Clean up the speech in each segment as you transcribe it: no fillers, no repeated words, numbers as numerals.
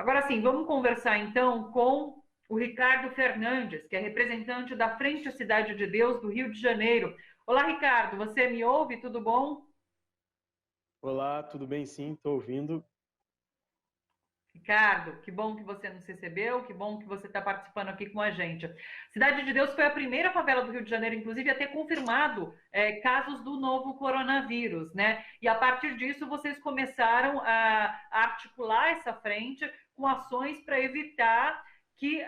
Agora sim, vamos conversar então com o Ricardo Fernandes, que é representante da Frente Cidade de Deus do Rio de Janeiro. Olá, Ricardo, você me ouve? Tudo bom? Olá, tudo bem? Sim, estou ouvindo. Ricardo, que bom que você nos recebeu, que bom que você está participando aqui com a gente. Cidade de Deus foi a primeira favela do Rio de Janeiro, inclusive, a ter confirmado casos do novo coronavírus, né? E a partir disso, vocês começaram a articular essa frente com ações para evitar que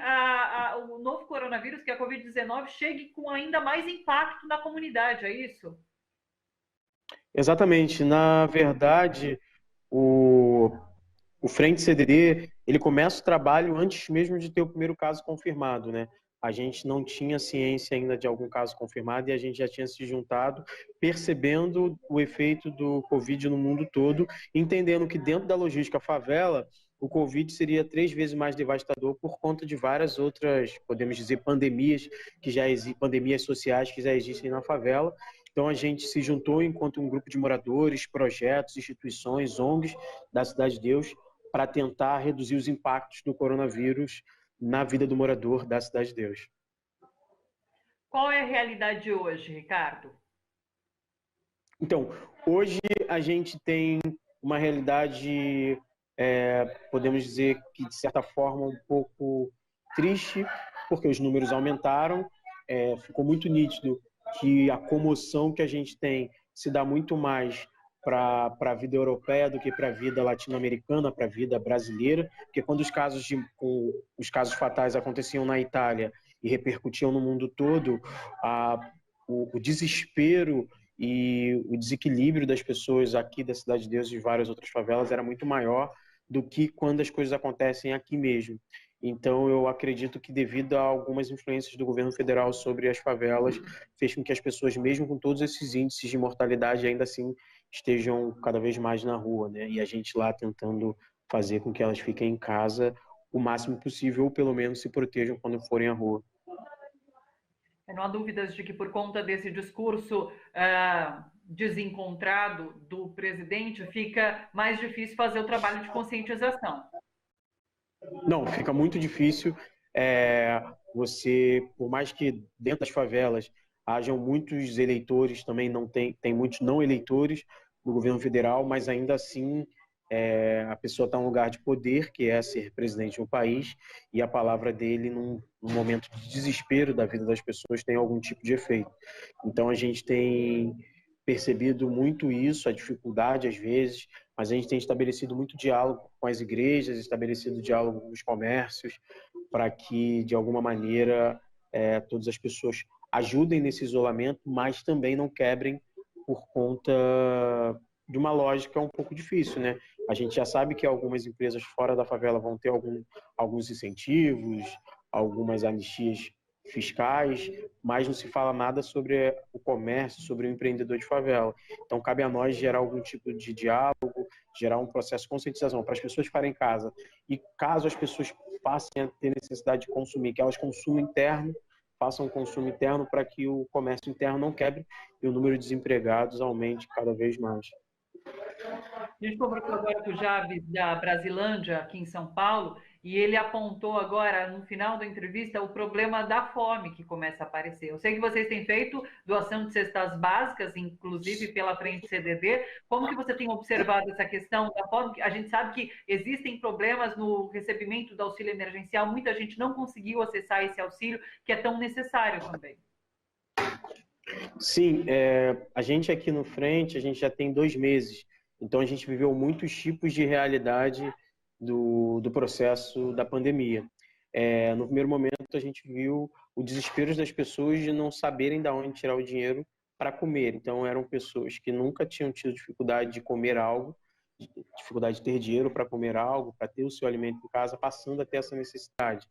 o novo coronavírus, que é a Covid-19, chegue com ainda mais impacto na comunidade, é isso? Exatamente. Na verdade, o, o Frente CDD, ele começa o trabalho antes mesmo de ter o primeiro caso confirmado, né? A gente não tinha ciência ainda de algum caso confirmado e a gente já tinha se juntado, percebendo o efeito do Covid no mundo todo, entendendo que dentro da logística favela, o Covid seria 3 vezes mais devastador por conta de várias outras, podemos dizer, pandemias que já existem, pandemias sociais que já existem na favela. Então a gente se juntou enquanto um grupo de moradores, projetos, instituições, ONGs da Cidade de Deus para tentar reduzir os impactos do coronavírus na vida do morador da Cidade de Deus. Qual é a realidade hoje, Ricardo? Então, hoje a gente tem uma realidade, podemos dizer que de certa forma um pouco triste, porque os números aumentaram, ficou muito nítido que a comoção que a gente tem se dá muito mais para a vida europeia do que para a vida latino-americana, para a vida brasileira, porque quando os casos fatais aconteciam na Itália e repercutiam no mundo todo, o desespero e o desequilíbrio das pessoas aqui da Cidade de Deus e de várias outras favelas era muito maior do que quando as coisas acontecem aqui mesmo. Então, eu acredito que devido a algumas influências do governo federal sobre as favelas, fez com que as pessoas, mesmo com todos esses índices de mortalidade, ainda assim estejam cada vez mais na rua, né? E a gente lá tentando fazer com que elas fiquem em casa o máximo possível, ou pelo menos se protejam quando forem à rua. Não há dúvidas de que, por conta desse discurso desencontrado do presidente, fica mais difícil fazer o trabalho de conscientização. Não, fica muito difícil. Você, por mais que dentro das favelas hajam muitos eleitores, também não tem muitos não eleitores no governo federal, mas ainda assim a pessoa está em um lugar de poder, que é ser presidente do país, e a palavra dele, num momento de desespero da vida das pessoas, tem algum tipo de efeito. Então a gente tem percebido muito isso, a dificuldade às vezes, mas a gente tem estabelecido muito diálogo com as igrejas, estabelecido diálogo com os comércios, para que, de alguma maneira, todas as pessoas ajudem nesse isolamento, mas também não quebrem por conta de uma lógica um pouco difícil, né? A gente já sabe que algumas empresas fora da favela vão ter alguns incentivos, algumas anistias fiscais, mas não se fala nada sobre o comércio, sobre o empreendedor de favela. Então, cabe a nós gerar algum tipo de diálogo, gerar um processo de conscientização para as pessoas ficarem em casa. E caso as pessoas passem a ter necessidade de consumir, que elas consumam interno, façam um consumo interno para que o comércio interno não quebre e o número de desempregados aumente cada vez mais. A gente conversou agora com o Javes da Brasilândia, aqui em São Paulo, e ele apontou agora, no final da entrevista, o problema da fome que começa a aparecer. Eu sei que vocês têm feito doação de cestas básicas, inclusive pela frente CDD. Como que você tem observado essa questão da fome? A gente sabe que existem problemas no recebimento do auxílio emergencial, muita gente não conseguiu acessar esse auxílio, que é tão necessário também. Sim, a gente aqui no Frente, a gente já tem 2 meses, então a gente viveu muitos tipos de realidade do processo da pandemia. No primeiro momento, a gente viu o desespero das pessoas de não saberem de onde tirar o dinheiro para comer. Então, eram pessoas que nunca tinham tido dificuldade de comer algo, dificuldade de ter dinheiro para comer algo, para ter o seu alimento em casa, passando a ter essa necessidade.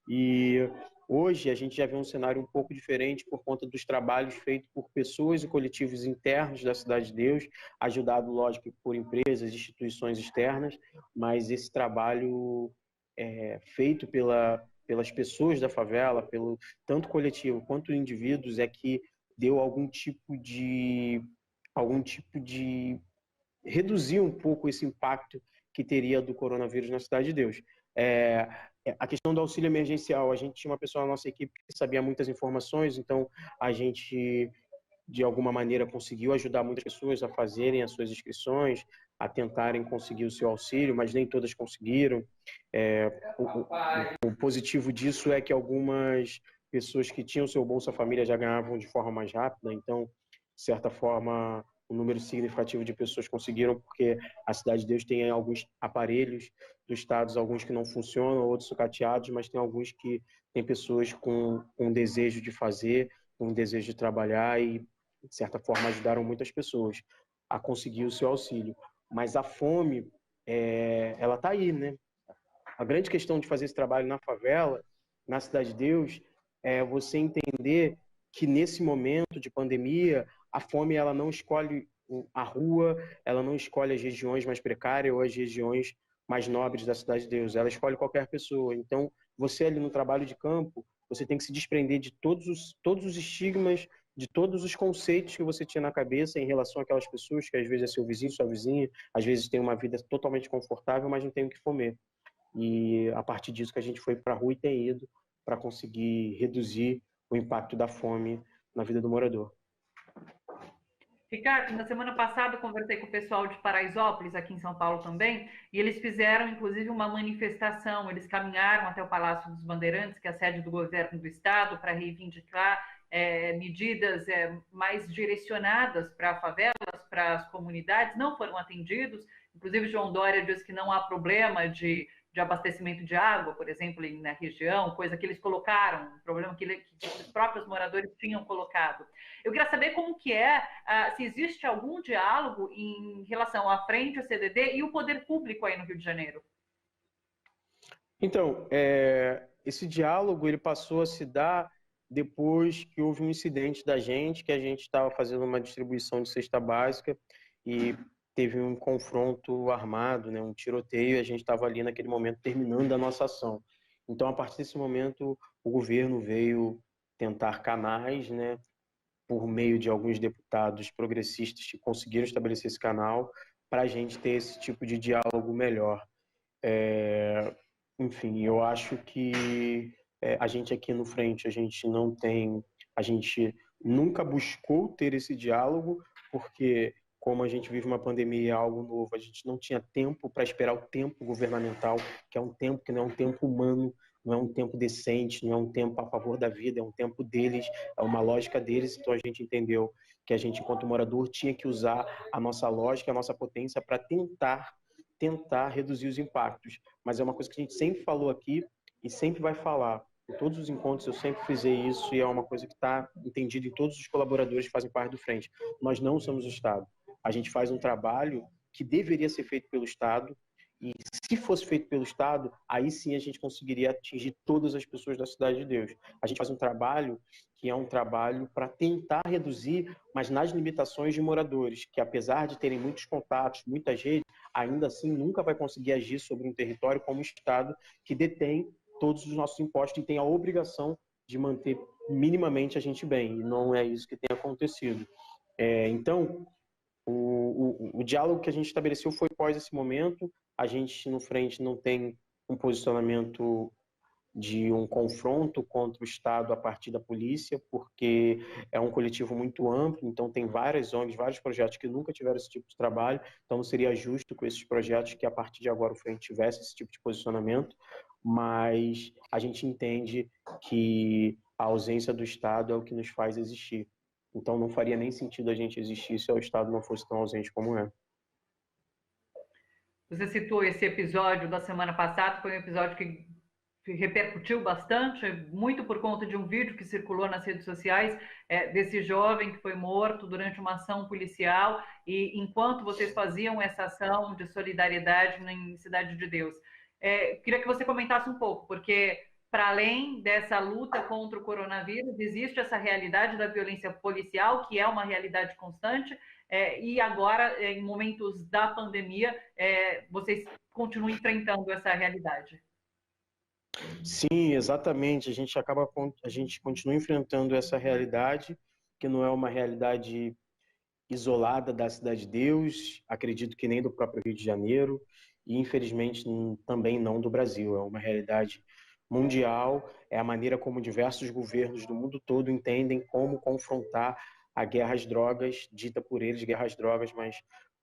E hoje a gente já vê um cenário um pouco diferente por conta dos trabalhos feitos por pessoas e coletivos internos da Cidade de Deus, ajudado, lógico, por empresas, instituições externas, mas esse trabalho feito pelas pessoas da favela, pelo tanto coletivo quanto indivíduos, é que deu algum tipo de reduzir um pouco esse impacto que teria do coronavírus na Cidade de Deus. É, a questão do auxílio emergencial, a gente tinha uma pessoa na nossa equipe que sabia muitas informações, então a gente, de alguma maneira, conseguiu ajudar muitas pessoas a fazerem as suas inscrições, a tentarem conseguir o seu auxílio, mas nem todas conseguiram. O positivo disso é que algumas pessoas que tinham seu Bolsa Família já ganhavam de forma mais rápida, então, de certa forma, um número significativo de pessoas conseguiram, porque a Cidade de Deus tem alguns aparelhos dos estados, alguns que não funcionam, outros sucateados, mas tem alguns que tem pessoas com desejo de fazer, com desejo de trabalhar e, de certa forma, ajudaram muitas pessoas a conseguir o seu auxílio. Mas a fome, ela está aí, né? A grande questão de fazer esse trabalho na favela, na Cidade de Deus, é você entender que nesse momento de pandemia, a fome ela não escolhe a rua, ela não escolhe as regiões mais precárias ou as regiões mais nobres da Cidade de Deus, ela escolhe qualquer pessoa. Então, você ali no trabalho de campo, você tem que se desprender de todos os estigmas, de todos os conceitos que você tinha na cabeça em relação àquelas pessoas que às vezes é seu vizinho, sua vizinha, às vezes tem uma vida totalmente confortável, mas não tem o que comer. E a partir disso que a gente foi para a rua e tem ido para conseguir reduzir o impacto da fome na vida do morador. Ricardo, na semana passada eu conversei com o pessoal de Paraisópolis, aqui em São Paulo também, e eles fizeram inclusive uma manifestação. Eles caminharam até o Palácio dos Bandeirantes, que é a sede do governo do estado, para reivindicar medidas mais direcionadas para favelas, para as comunidades. Não foram atendidos. Inclusive, João Dória diz que não há problema de abastecimento de água, por exemplo, na região, coisa que eles colocaram, um problema que os próprios moradores tinham colocado. Eu queria saber como que se existe algum diálogo em relação à frente, ao CDD e o poder público aí no Rio de Janeiro. Então, esse diálogo ele passou a se dar depois que houve um incidente da gente, que a gente estava fazendo uma distribuição de cesta básica e teve um confronto armado, né, um tiroteio, e a gente estava ali naquele momento terminando a nossa ação. Então, a partir desse momento, o governo veio tentar canais, né, por meio de alguns deputados progressistas que conseguiram estabelecer esse canal para a gente ter esse tipo de diálogo melhor. Enfim, eu acho que a gente aqui no Frente, a gente não tem, a gente nunca buscou ter esse diálogo, porque como a gente vive uma pandemia e é algo novo, a gente não tinha tempo para esperar o tempo governamental, que é um tempo que não é um tempo humano, não é um tempo decente, não é um tempo a favor da vida, é um tempo deles, é uma lógica deles, então a gente entendeu que a gente, enquanto morador, tinha que usar a nossa lógica, a nossa potência para tentar reduzir os impactos. Mas é uma coisa que a gente sempre falou aqui e sempre vai falar. Em todos os encontros eu sempre frisei isso e é uma coisa que está entendida em todos os colaboradores que fazem parte do Frente. Nós não somos o Estado. A gente faz um trabalho que deveria ser feito pelo Estado e se fosse feito pelo Estado, aí sim a gente conseguiria atingir todas as pessoas da Cidade de Deus. A gente faz um trabalho que é um trabalho para tentar reduzir, mas nas limitações de moradores, que apesar de terem muitos contatos, muitas redes, ainda assim nunca vai conseguir agir sobre um território como o Estado, que detém todos os nossos impostos e tem a obrigação de manter minimamente a gente bem. E não é isso que tem acontecido. Então, o diálogo que a gente estabeleceu foi pós esse momento. A gente, no Frente, não tem um posicionamento de um confronto contra o Estado a partir da polícia, porque é um coletivo muito amplo, então tem várias ONGs, vários projetos que nunca tiveram esse tipo de trabalho, então não seria justo com esses projetos que a partir de agora o Frente tivesse esse tipo de posicionamento, mas a gente entende que a ausência do Estado é o que nos faz existir. Então não faria nem sentido a gente existir se o Estado não fosse tão ausente como é. Você citou esse episódio da semana passada, foi um episódio que repercutiu bastante, muito por conta de um vídeo que circulou nas redes sociais desse jovem que foi morto durante uma ação policial e enquanto vocês faziam essa ação de solidariedade em Cidade de Deus. Queria que você comentasse um pouco, porque para além dessa luta contra o coronavírus, existe essa realidade da violência policial, que é uma realidade constante, e agora, em momentos da pandemia, vocês continuam enfrentando essa realidade. Sim, exatamente. A gente continua enfrentando essa realidade, que não é uma realidade isolada da Cidade de Deus, acredito que nem do próprio Rio de Janeiro. e, infelizmente, também não do Brasil. É uma realidade mundial, é a maneira como diversos governos do mundo todo entendem como confrontar a guerra às drogas, dita por eles guerra às drogas, mas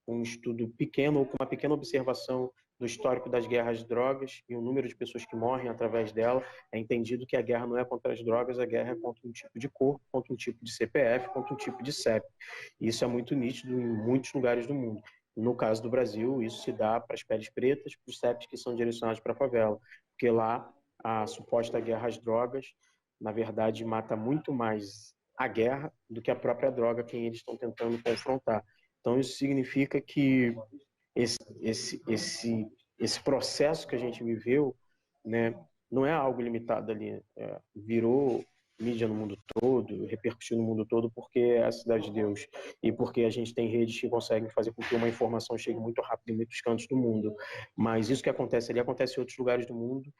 com um estudo pequeno ou com uma pequena observação do histórico das guerras às drogas e o número de pessoas que morrem através dela, é entendido que a guerra não é contra as drogas, a guerra é contra um tipo de corpo, contra um tipo de CPF, contra um tipo de CEP. Isso é muito nítido em muitos lugares do mundo. No caso do Brasil, isso se dá para as peles pretas, para os CEPs que são direcionados para a favela, porque lá a suposta guerra às drogas, na verdade, mata muito mais a guerra do que a própria droga, quem eles estão tentando confrontar. Então, isso significa que esse processo que a gente viveu, né, não é algo limitado ali, virou mídia no mundo todo, repercutiu no mundo todo porque é a cidade de Deus e porque a gente tem redes que conseguem fazer com que uma informação chegue muito rápido em muitos cantos do mundo. Mas isso que acontece ali acontece em outros lugares do mundo,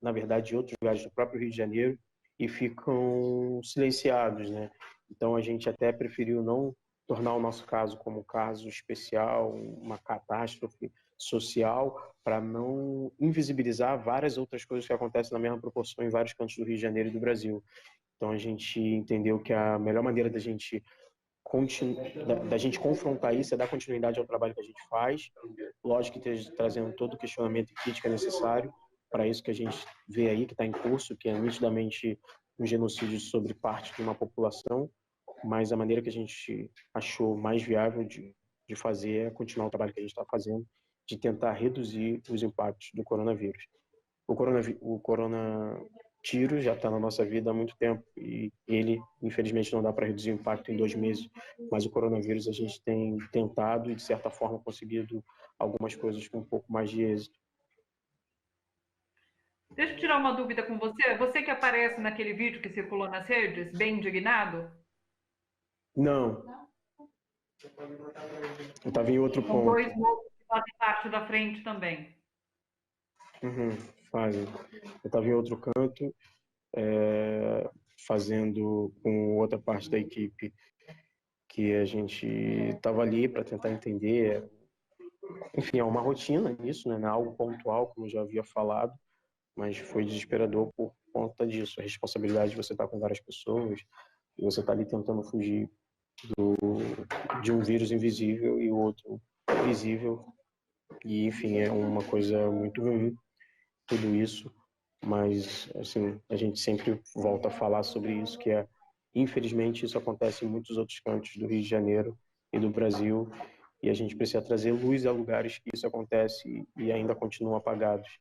na verdade em outros lugares do próprio Rio de Janeiro, e ficam silenciados, né? Então a gente até preferiu não tornar o nosso caso como um caso especial, uma catástrofe social, para não invisibilizar várias outras coisas que acontecem na mesma proporção em vários cantos do Rio de Janeiro e do Brasil. Então a gente entendeu que a melhor maneira da gente confrontar isso é dar continuidade ao trabalho que a gente faz, lógico que trazendo todo o questionamento e crítica necessário para isso que a gente vê aí, que está em curso, que é nitidamente um genocídio sobre parte de uma população, mas a maneira que a gente achou mais viável de fazer é continuar o trabalho que a gente está fazendo, de tentar reduzir os impactos do coronavírus. O coronavírus já está na nossa vida há muito tempo e ele, infelizmente, não dá para reduzir o impacto em 2 meses, mas o coronavírus a gente tem tentado e, de certa forma, conseguido algumas coisas com um pouco mais de êxito. Deixa eu tirar uma dúvida com você. Você que aparece naquele vídeo que circulou nas redes, bem indignado? Não, eu estava em outro Com ponto. dois moços que fazem parte da frente também. Fazem. Eu estava em outro canto, fazendo com outra parte da equipe que a gente estava ali para tentar entender. Enfim, é uma rotina isso, né? Não é algo pontual, como eu já havia falado, mas foi desesperador por conta disso. A responsabilidade de você estar com várias pessoas e você estar ali tentando fugir de um vírus invisível e o outro visível. E, enfim, é uma coisa muito ruim tudo isso, mas assim, a gente sempre volta a falar sobre isso, que é, infelizmente, isso acontece em muitos outros cantos do Rio de Janeiro e do Brasil, e a gente precisa trazer luz a lugares que isso acontece e ainda continuam apagados,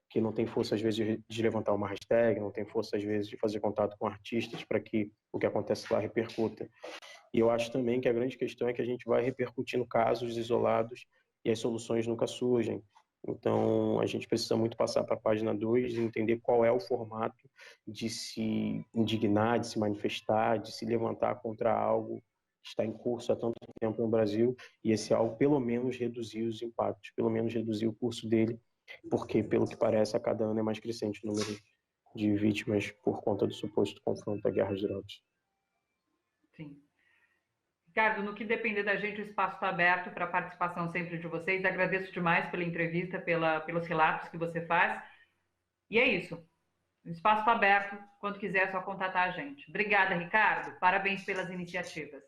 que não tem força às vezes de levantar uma hashtag, não tem força às vezes de fazer contato com artistas para que o que acontece lá repercuta. E eu acho também que a grande questão é que a gente vai repercutindo casos isolados e as soluções nunca surgem. Então, a gente precisa muito passar para a página 2 e entender qual é o formato de se indignar, de se manifestar, de se levantar contra algo que está em curso há tanto tempo no Brasil, e esse algo pelo menos reduzir os impactos, pelo menos reduzir o curso dele, porque, pelo que parece, a cada ano é mais crescente o número de vítimas por conta do suposto confronto à guerra às drogas. Sim. Ricardo, no que depender da gente, o espaço está aberto para a participação sempre de vocês. Agradeço demais pela entrevista, pelos relatos que você faz. E é isso. O espaço está aberto. Quando quiser, é só contatar a gente. Obrigada, Ricardo. Parabéns pelas iniciativas.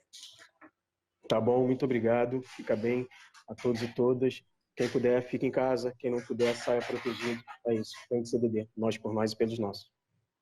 Tá bom, muito obrigado. Fica bem a todos e todas. Quem puder, fique em casa. Quem não puder, saia protegido. É isso. Tem que CBD. Nós por nós e pelos nossos.